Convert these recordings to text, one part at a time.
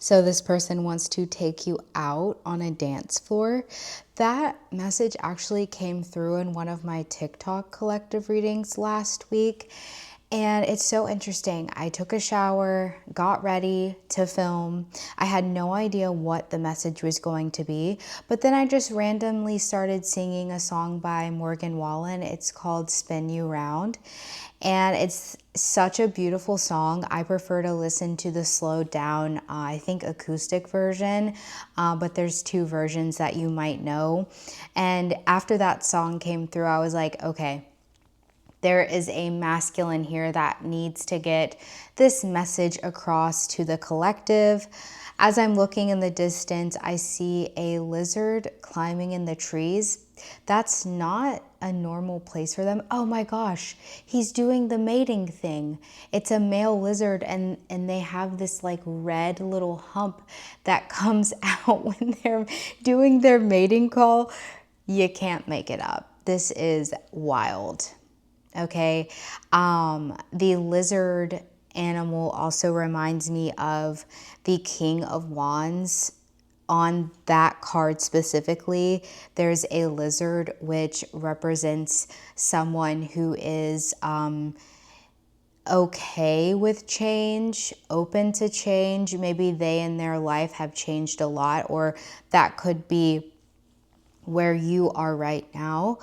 So this person wants to take you out on a dance floor. That message actually came through in one of my TikTok collective readings last week. And it's so interesting. I took a shower, got ready to film. I had no idea what the message was going to be, but then I just randomly started singing a song by Morgan Wallen. It's called Spin You Round. And it's such a beautiful song. I prefer to listen to the slowed down, I think acoustic version, but there's two versions that you might know. And after that song came through, I was like, okay, there is a masculine here that needs to get this message across to the collective. As I'm looking in the distance, I see a lizard climbing in the trees. That's not a normal place for them. Oh my gosh, he's doing the mating thing. It's a male lizard and they have this like red little hump that comes out when they're doing their mating call. You can't make it up. This is wild. Okay. The lizard animal also reminds me of the King of Wands. On that card specifically, there's a lizard which represents someone who is okay with change, open to change. Maybe they in their life have changed a lot, or that could be where you are right now.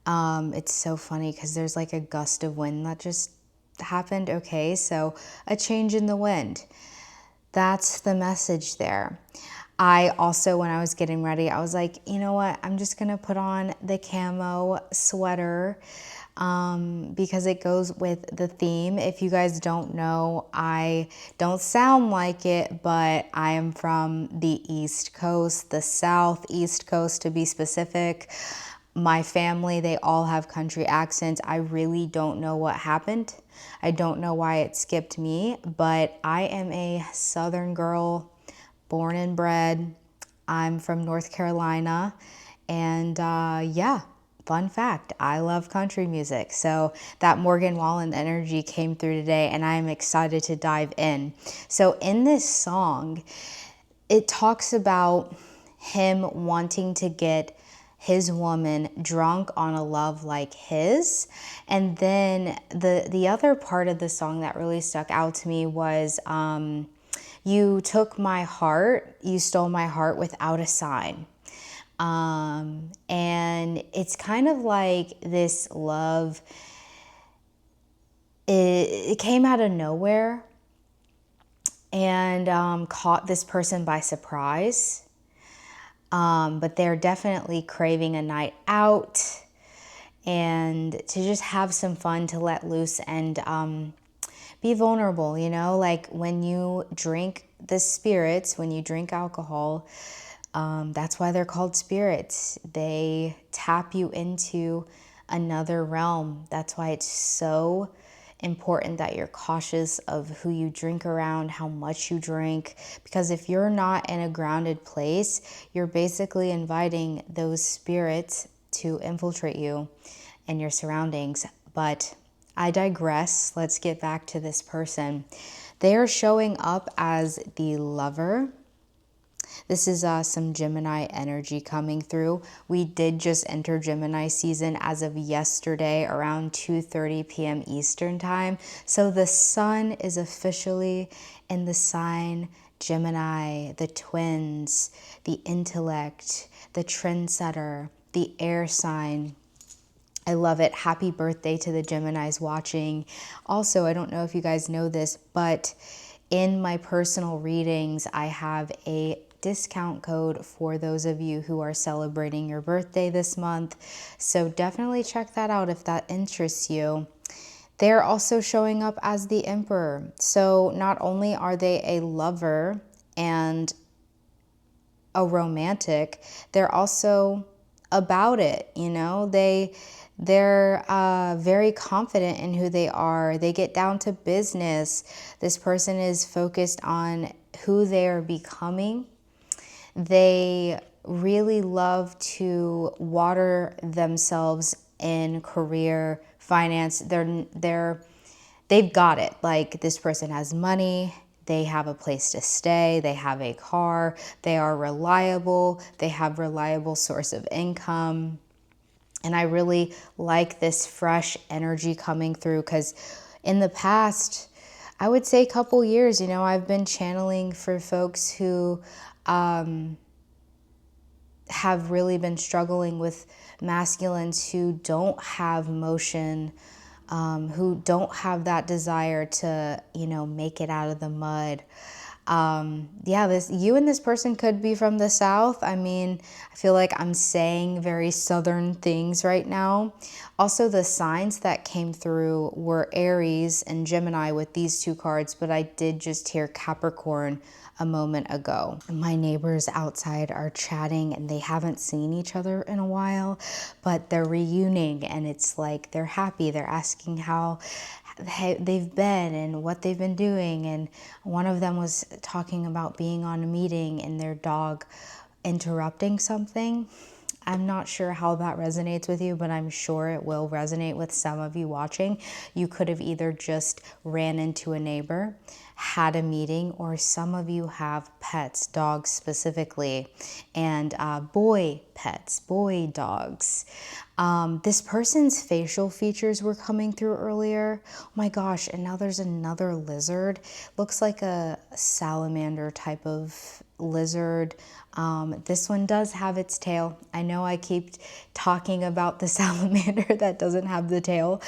It's so funny because there's like a gust of wind that just happened. Okay, so a change in the wind. That's the message there. I also, when I was getting ready, I was like, you know what? I'm just going to put on the camo sweater because it goes with the theme. If you guys don't know, I don't sound like it, but I am from the East Coast, the Southeast Coast to be specific. My family, they all have country accents. I really don't know what happened. I don't know why it skipped me, but I am a Southern girl, born and bred. I'm from North Carolina. And yeah, fun fact, I love country music. So that Morgan Wallen energy came through today, and I'm excited to dive in. So in this song, it talks about him wanting to get his woman drunk on a love like his. And then the other part of the song that really stuck out to me was you took my heart, you stole my heart without a sign. And it's kind of like this love, it came out of nowhere and caught this person by surprise. But they're definitely craving a night out and to just have some fun, to let loose and be vulnerable, you know? Like when you drink the spirits, when you drink alcohol, that's why they're called spirits. They tap you into another realm. That's why it's so important that you're cautious of who you drink around, how much you drink, because if you're not in a grounded place, you're basically inviting those spirits to infiltrate you and your surroundings. But I digress. Let's get back to this person. They are showing up as the lover. This is some Gemini energy coming through. We did just enter Gemini season as of yesterday around 2:30 p.m. Eastern time. So the sun is officially in the sign Gemini, the twins, the intellect, the trendsetter, the air sign. I love it. Happy birthday to the Geminis watching. Also, I don't know if you guys know this, but in my personal readings, I have a discount code for those of you who are celebrating your birthday this month. So definitely check that out if that interests you. They're also showing up as the Emperor. So not only are they a lover and a romantic, they're also about it, you know? They're very confident in who they are. They get down to business. This person is focused on who they are becoming. They really love to water themselves in career, finance. They've got it. Like this person has money, They have a place to stay, they have a car, they are reliable, they have reliable source of income. And I really like this fresh energy coming through, because in the past, I would say couple years, I've been channeling for folks who have really been struggling with masculines who don't have motion, who don't have that desire to, make it out of the mud. You and this person could be from the South. I mean, I feel like I'm saying very Southern things right now. Also, the signs that came through were Aries and Gemini with these two cards, but I did just hear Capricorn a moment ago. My neighbors outside are chatting and they haven't seen each other in a while, but they're reuniting and it's like they're happy. They're asking how they've been and what they've been doing. And one of them was talking about being on a meeting and their dog interrupting something. I'm not sure how that resonates with you, but I'm sure it will resonate with some of you watching. You could have either just ran into a neighbor, had a meeting, or some of you have pets, dogs specifically, and boy pets, boy dogs. This person's facial features were coming through earlier. Oh my gosh, and now there's another lizard. Looks like a salamander type of lizard. This one does have its tail. I know I keep talking about the salamander that doesn't have the tail,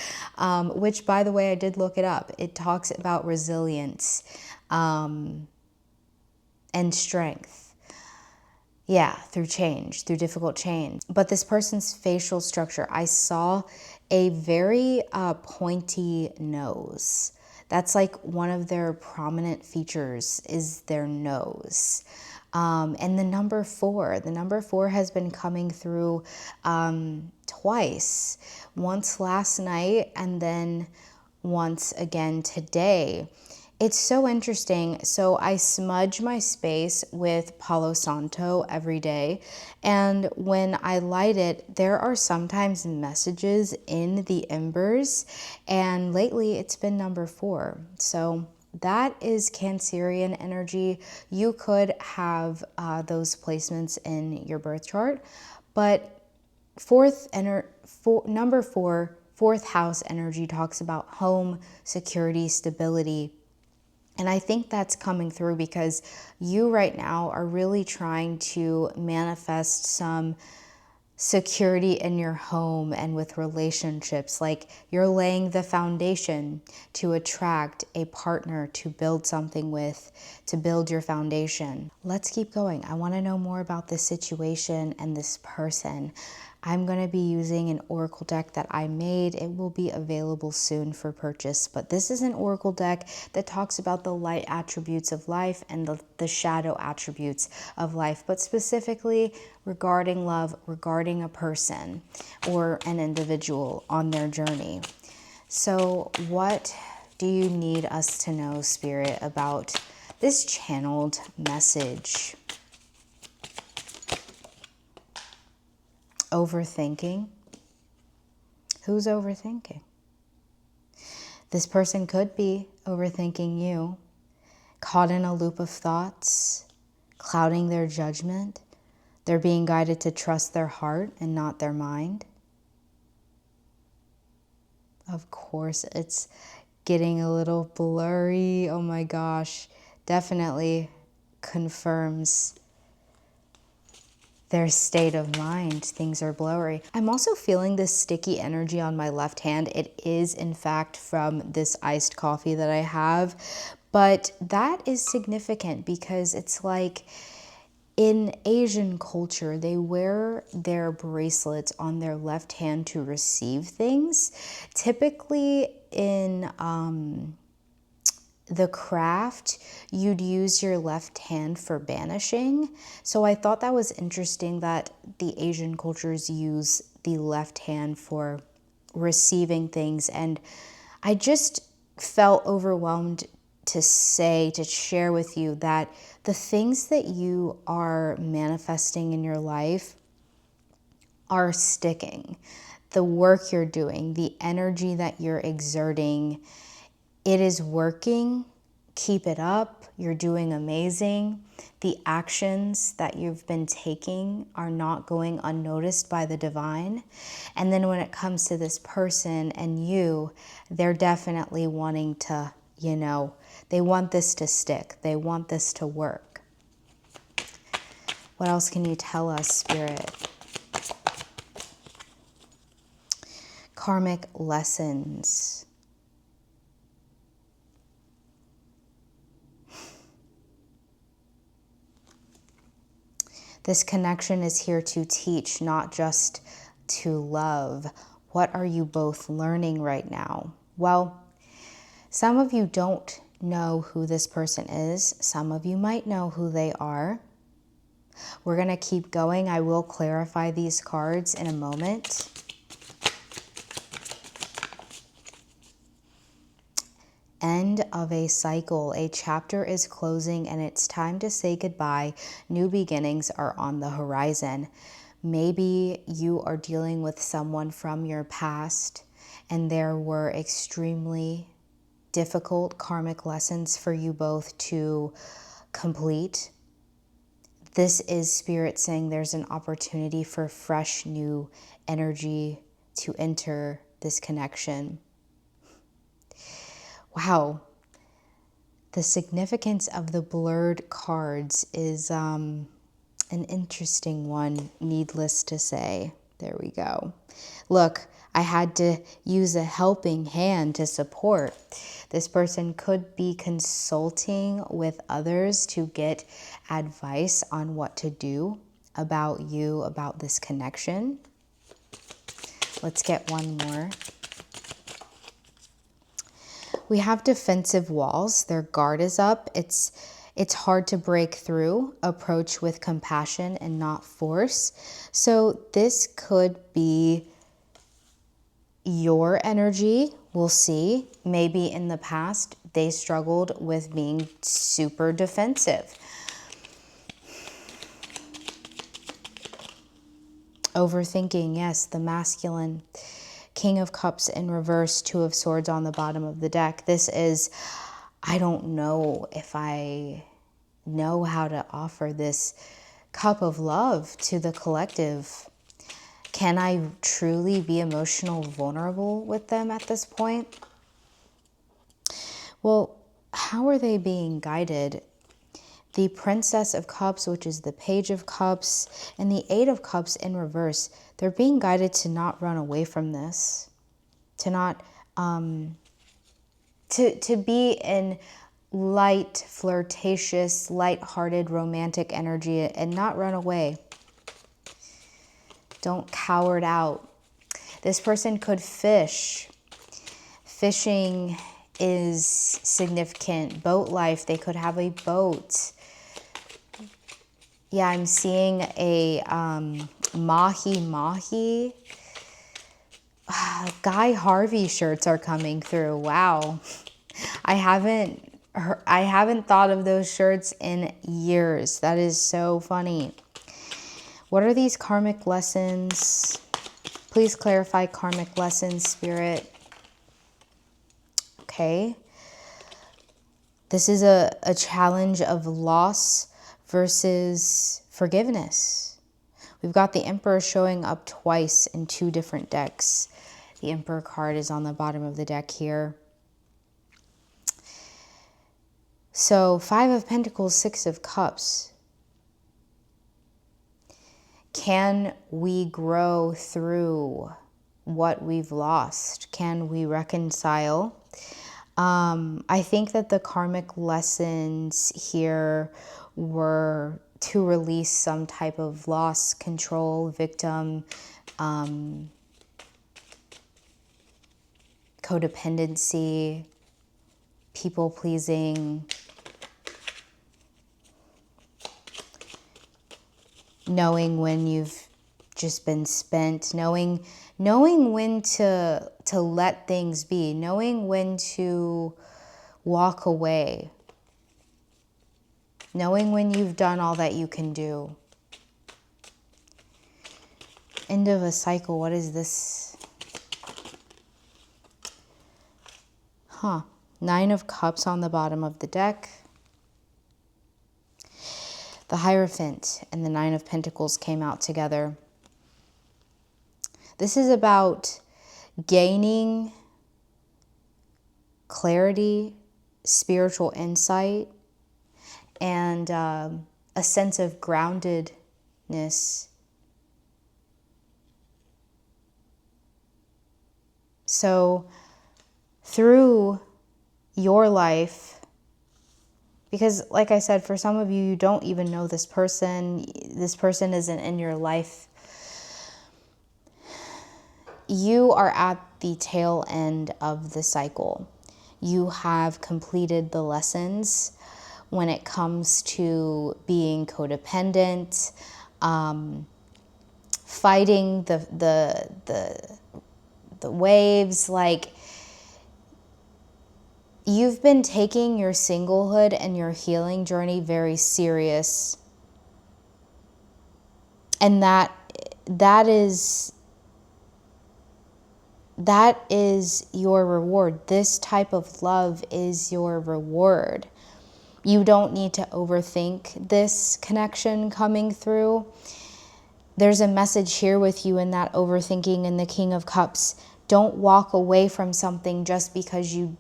which, by the way, I did look it up. It talks about resilience and strength. Yeah, through change, through difficult change. But this person's facial structure, I saw a very pointy nose. That's like one of their prominent features is their nose. And the number 4 has been coming through twice, once last night and then once again today. It's so interesting. So I smudge my space with Palo Santo every day. And when I light it, there are sometimes messages in the embers. And lately it's been number 4. So that is Cancerian energy. You could have those placements in your birth chart. But number 4, fourth house energy talks about home, security, stability. And I think that's coming through because you right now are really trying to manifest some security in your home and with relationships. Like you're laying the foundation to attract a partner to build something with, to build your foundation. Let's keep going. I want to know more about this situation and this person. I'm going to be using an oracle deck that I made. It will be available soon for purchase, but this is an oracle deck that talks about the light attributes of life and the shadow attributes of life, but specifically regarding love, regarding a person or an individual on their journey. So what do you need us to know, Spirit, about this channeled message? Overthinking. Who's overthinking? This person could be overthinking you, caught in a loop of thoughts, clouding their judgment. They're being guided to trust their heart and not their mind. Of course, it's getting a little blurry. Oh my gosh, definitely confirms their state of mind. Things are blurry. I'm also feeling this sticky energy on my left hand. It is in fact from this iced coffee that I have, but that is significant because it's like in Asian culture, they wear their bracelets on their left hand to receive things. Typically in the craft, you'd use your left hand for banishing. So I thought that was interesting that the Asian cultures use the left hand for receiving things. And I just felt overwhelmed to share with you that the things that you are manifesting in your life are sticking. The work you're doing, the energy that you're exerting, it is working Keep it up. You're doing amazing. The actions that you've been taking are not going unnoticed by the divine. And then when it comes to this person and you, they're definitely wanting to, they want this to stick. They want this to work. What else can you tell us, Spirit? Karmic lessons. This connection is here to teach, not just to love. What are you both learning right now? Well, some of you don't know who this person is. Some of you might know who they are. We're going to keep going. I will clarify these cards in a moment. End of a cycle. A chapter is closing and it's time to say goodbye. New beginnings are on the horizon. Maybe you are dealing with someone from your past and there were extremely difficult karmic lessons for you both to complete. This is Spirit saying there's an opportunity for fresh new energy to enter this connection. Wow, the significance of the blurred cards is an interesting one, needless to say. There we go. Look, I had to use a helping hand to support. This person could be consulting with others to get advice on what to do about you, about this connection. Let's get one more. We have defensive walls. Their guard is up. It's hard to break through. Approach with compassion and not force. So this could be your energy. We'll see. Maybe in the past they struggled with being super defensive. Overthinking, yes, the masculine. King of Cups in reverse, Two of Swords on the bottom of the deck. This is, I don't know if I know how to offer this cup of love to the collective. Can I truly be emotional vulnerable with them at this point? Well, how are they being guided? The Princess of Cups, which is the Page of Cups, and the Eight of Cups in reverse, they're being guided to not run away from this, to not, to be in light, flirtatious, light-hearted, romantic energy and not run away. Don't cower out. This person could fish. Fishing is significant. Boat life, they could have a boat. Yeah, I'm seeing a mahi-mahi. Guy Harvey shirts are coming through. Wow. I haven't thought of those shirts in years. That is so funny. What are these karmic lessons? Please clarify karmic lessons, Spirit. Okay. This is a challenge of loss versus forgiveness. We've got the Emperor showing up twice in two different decks. The Emperor card is on the bottom of the deck here. So 5 of Pentacles, 6 of Cups. Can we grow through what we've lost? Can we reconcile? I think that the karmic lessons here were to release some type of loss, control, victim, codependency, people-pleasing, knowing when you've just been spent, knowing when to let things be, knowing when to walk away, knowing when you've done all that you can do. End of a cycle. What is this? Nine of Cups on the bottom of the deck. The Hierophant and the Nine of Pentacles came out together. This is about gaining clarity, spiritual insight, and a sense of groundedness. So through your life, because like I said, for some of you, you don't even know this person isn't in your life. You are at the tail end of the cycle. You have completed the lessons when it comes to being codependent, fighting the waves. Like, you've been taking your singlehood and your healing journey very serious. And that is your reward. This type of love is your reward. You don't need to overthink this connection coming through. There's a message here with you in that overthinking and the King of Cups. Don't walk away from something just because you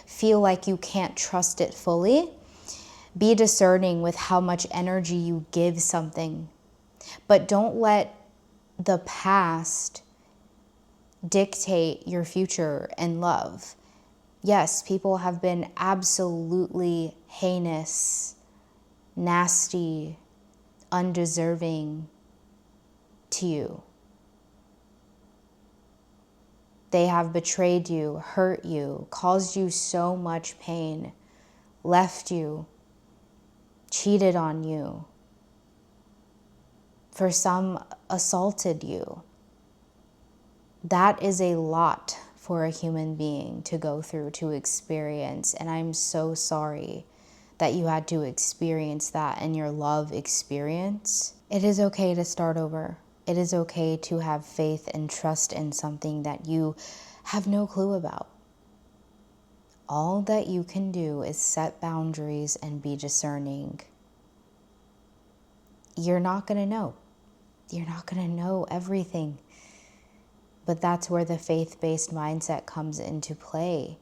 feel like you can't trust it fully. Be discerning with how much energy you give something. But don't let the past dictate your future and love. Yes, people have been absolutely heinous, nasty, undeserving to you. They have betrayed you, hurt you, caused you so much pain, left you, cheated on you. For some, assaulted you. That is a lot for a human being to go through, to experience. And I'm so sorry that you had to experience that in your love experience. It is okay to start over. It is okay to have faith and trust in something that you have no clue about. All that you can do is set boundaries and be discerning. You're not going to know. You're not going to know everything. But that's where the faith-based mindset comes into play.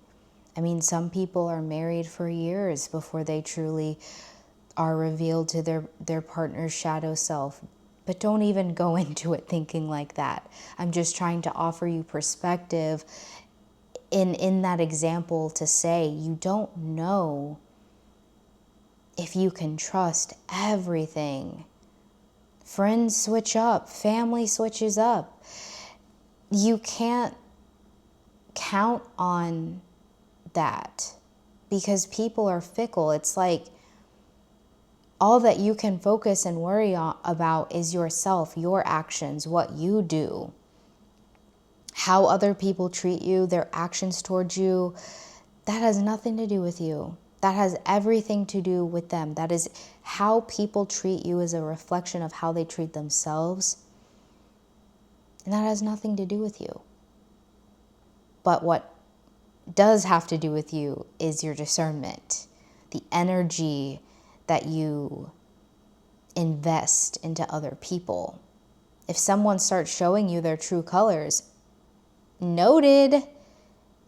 I mean, some people are married for years before they truly are revealed to their partner's shadow self. But don't even go into it thinking like that. I'm just trying to offer you perspective in that example to say you don't know if you can trust everything. Friends switch up. Family switches up. You can't count on that because people are fickle. It's like all that you can focus and worry about is yourself, your actions, what you do, how other people treat you, their actions towards you. That has nothing to do with you. That has everything to do with them. That is how people treat you is a reflection of how they treat themselves. And that has nothing to do with you. But what does have to do with you is your discernment, the energy that you invest into other people. If someone starts showing you their true colors, noted,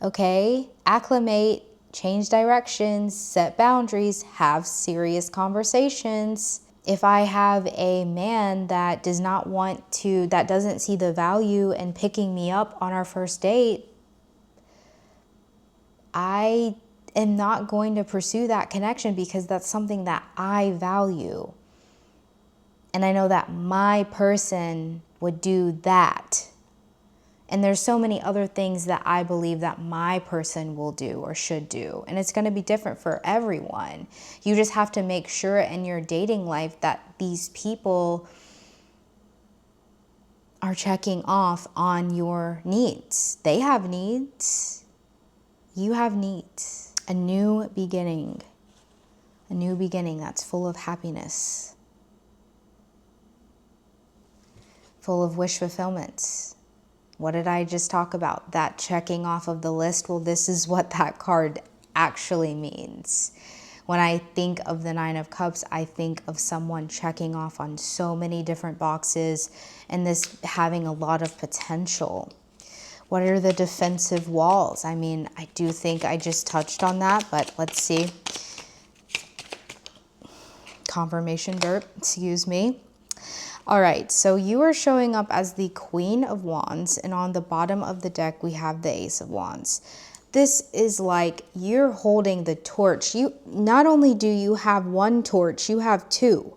okay, acclimate, change directions, set boundaries, have serious conversations. If I have a man that does not want to, that doesn't see the value in picking me up on our first date, I am not going to pursue that connection because that's something that I value. And I know that my person would do that. And there's so many other things that I believe that my person will do or should do. And it's going to be different for everyone. You just have to make sure in your dating life that these people are checking off on your needs. They have needs. You have needs. A new beginning. A new beginning that's full of happiness. Full of wish fulfillments. What did I just talk about? That checking off of the list. Well, this is what that card actually means. When I think of the Nine of Cups, I think of someone checking off on so many different boxes and this having a lot of potential. What are the defensive walls? I mean, I do think I just touched on that, but let's see. Confirmation derp, excuse me. All right, so you are showing up as the Queen of Wands, and on the bottom of the deck, we have the Ace of Wands. This is like you're holding the torch. You not only do you have one torch, you have two,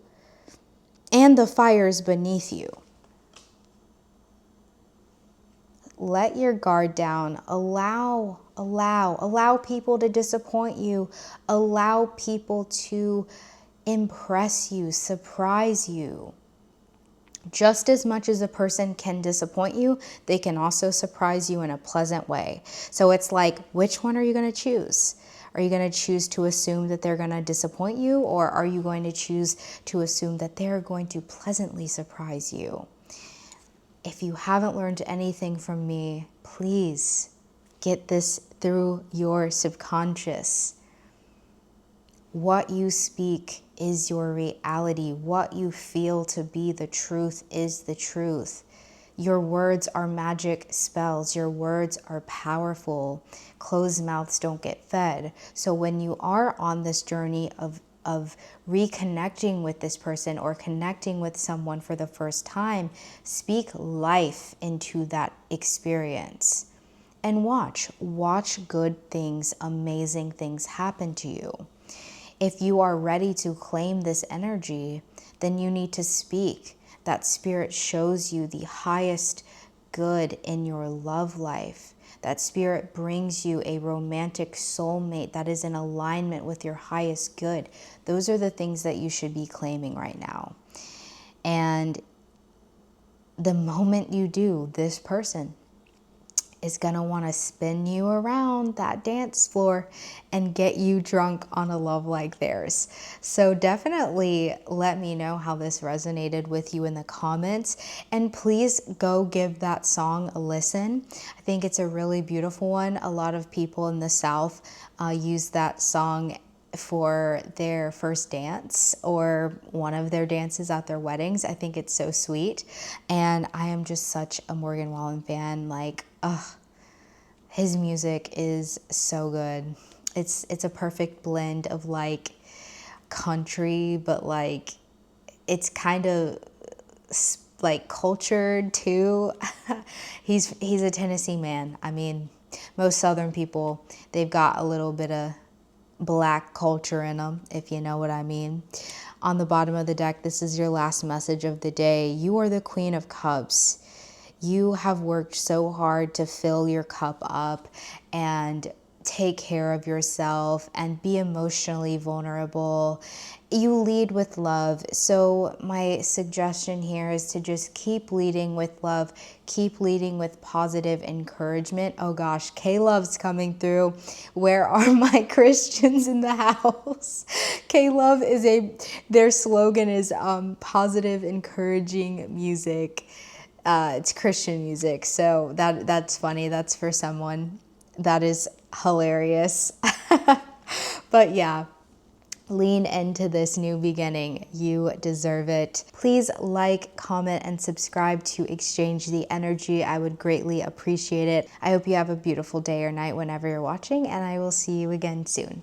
and the fire's beneath you. Let your guard down. Allow people to disappoint you. Allow people to impress you, surprise you. Just as much as a person can disappoint you, they can also surprise you in a pleasant way. So it's like, which one are you going to choose? Are you going to choose to assume that they're going to disappoint you, or are you going to choose to assume that they're going to pleasantly surprise you? If you haven't learned anything from me, please get this through your subconscious. What you speak is your reality. What you feel to be the truth is the truth. Your words are magic spells. Your words are powerful. Closed mouths don't get fed. So when you are on this journey of reconnecting with this person or connecting with someone for the first time, speak life into that experience and watch good things, amazing things happen to you. If you are ready to claim this energy, then you need to speak. That spirit shows you the highest good in your love life. That spirit brings you a romantic soulmate that is in alignment with your highest good. Those are the things that you should be claiming right now. And the moment you do, this person is going to want to spin you around that dance floor and get you drunk on a love like theirs. So definitely let me know how this resonated with you in the comments, and please go give that song a listen. I think it's a really beautiful one. A lot of people in the South use that song for their first dance or one of their dances at their weddings. I think it's so sweet. And I am just such a Morgan Wallen fan. Like, his music is so good. It's a perfect blend of like country, but like it's kind of like cultured too. He's a Tennessee man. I mean, most Southern people, they've got a little bit of Black culture in them, if you know what I mean. On the bottom of the deck, this is your last message of the day. You are the Queen of Cups. You have worked so hard to fill your cup up and take care of yourself and be emotionally vulnerable. You lead with love. So my suggestion here is to just keep leading with love, keep leading with positive encouragement. Oh gosh, K-Love's coming through. Where are my Christians in the house? K-Love their slogan is positive, encouraging music. It's Christian music, so that's funny. That's for someone. That is hilarious. But yeah, lean into this new beginning. You deserve it. Please like, comment, and subscribe to exchange the energy. I would greatly appreciate it. I hope you have a beautiful day or night whenever you're watching, and I will see you again soon.